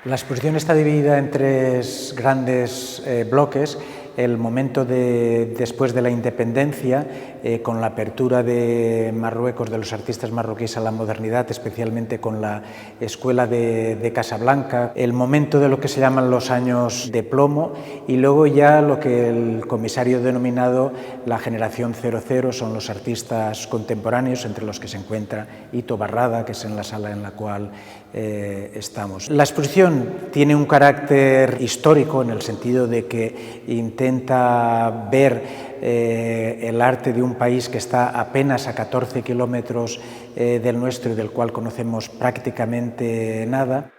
La exposición está dividida en tres grandes bloques. El momento después de la independencia, con la apertura de Marruecos, de los artistas marroquíes a la modernidad, especialmente con la escuela de Casablanca, el momento de lo que se llaman los años de plomo, y luego ya lo que el comisario ha denominado la generación 00, son los artistas contemporáneos, entre los que se encuentra Ito Barrada, que es en la sala en la cual estamos. La exposición tiene un carácter histórico en el sentido de que intenta ver el arte de un país que está apenas a 14 kilómetros del nuestro y del cual conocemos prácticamente nada.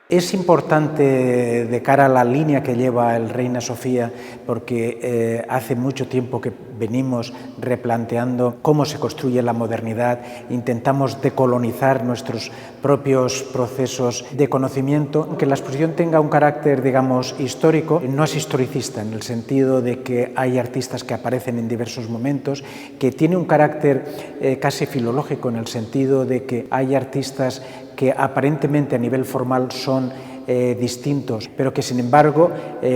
Es importante de cara a la línea que lleva el Reina Sofía, porque hace mucho tiempo que venimos replanteando cómo se construye la modernidad, intentamos decolonizar nuestros propios procesos de conocimiento. Que la exposición tenga un carácter, digamos, histórico, no es historicista en el sentido de que hay artistas que aparecen en diversos momentos, que tiene un carácter casi filológico en el sentido de que hay artistas que aparentemente a nivel formal son distintos, pero que sin embargo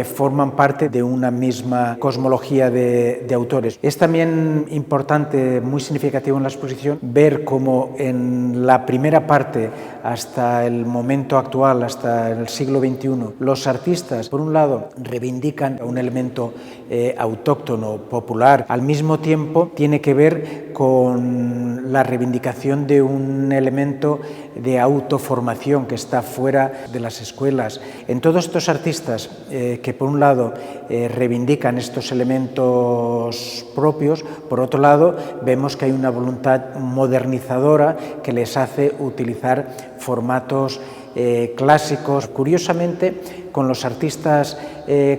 forman parte de una misma cosmología de autores. Es también importante, muy significativo en la exposición, ver cómo en la primera parte, hasta el momento actual, hasta el siglo XXI, los artistas, por un lado, reivindican un elemento autóctono, popular, al mismo tiempo tiene que ver con la reivindicación de un elemento de autoformación que está fuera de las escuelas. En todos estos artistas que por un lado reivindican estos elementos propios, por otro lado vemos que hay una voluntad modernizadora que les hace utilizar formatos clásicos. Curiosamente, con los artistas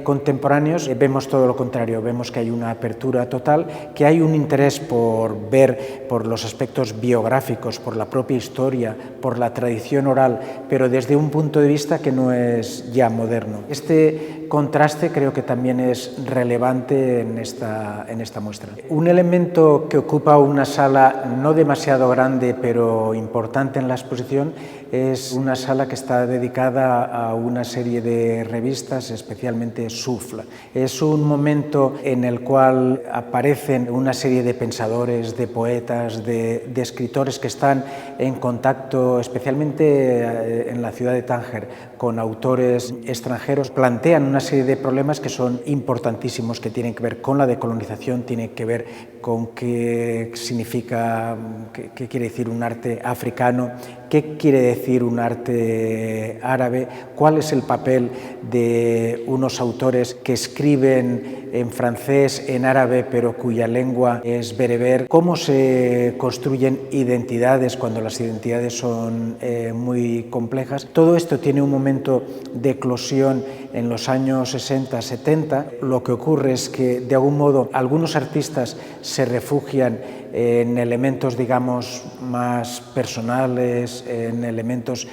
contemporáneos vemos todo lo contrario, vemos que hay una apertura total, que hay un interés por ver por los aspectos biográficos, por la propia historia, por la tradición oral, pero desde un punto de vista que no es ya moderno. Este contraste creo que también es relevante en esta muestra. Un elemento que ocupa una sala no demasiado grande pero importante en la exposición es una sala que está dedicada a una serie de revistas, especialmente Souffle. Es un momento en el cual aparecen una serie de pensadores, de poetas, de escritores que están en contacto, especialmente en la ciudad de Tánger, con autores extranjeros. Plantean una serie de problemas que son importantísimos, que tienen que ver con la decolonización, tienen que ver con qué significa, qué quiere decir un arte africano, qué quiere decir un arte árabe, cuál es el papel de unos autores que escriben en francés, en árabe, pero cuya lengua es bereber, cómo se construyen identidades cuando las identidades son muy complejas. Todo esto tiene un momento de eclosión en los años 60, 70. Lo que ocurre es que, de algún modo, algunos artistas se refugian en elementos, digamos, más personales, en elementos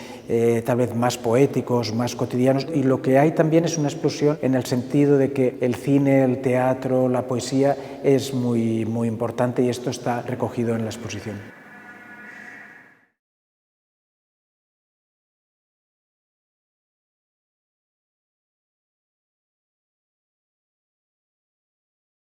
tal vez más poéticos, más cotidianos, y lo que hay también es una explosión en el sentido de que el cine, el teatro, la poesía es muy importante, y esto está recogido en la exposición.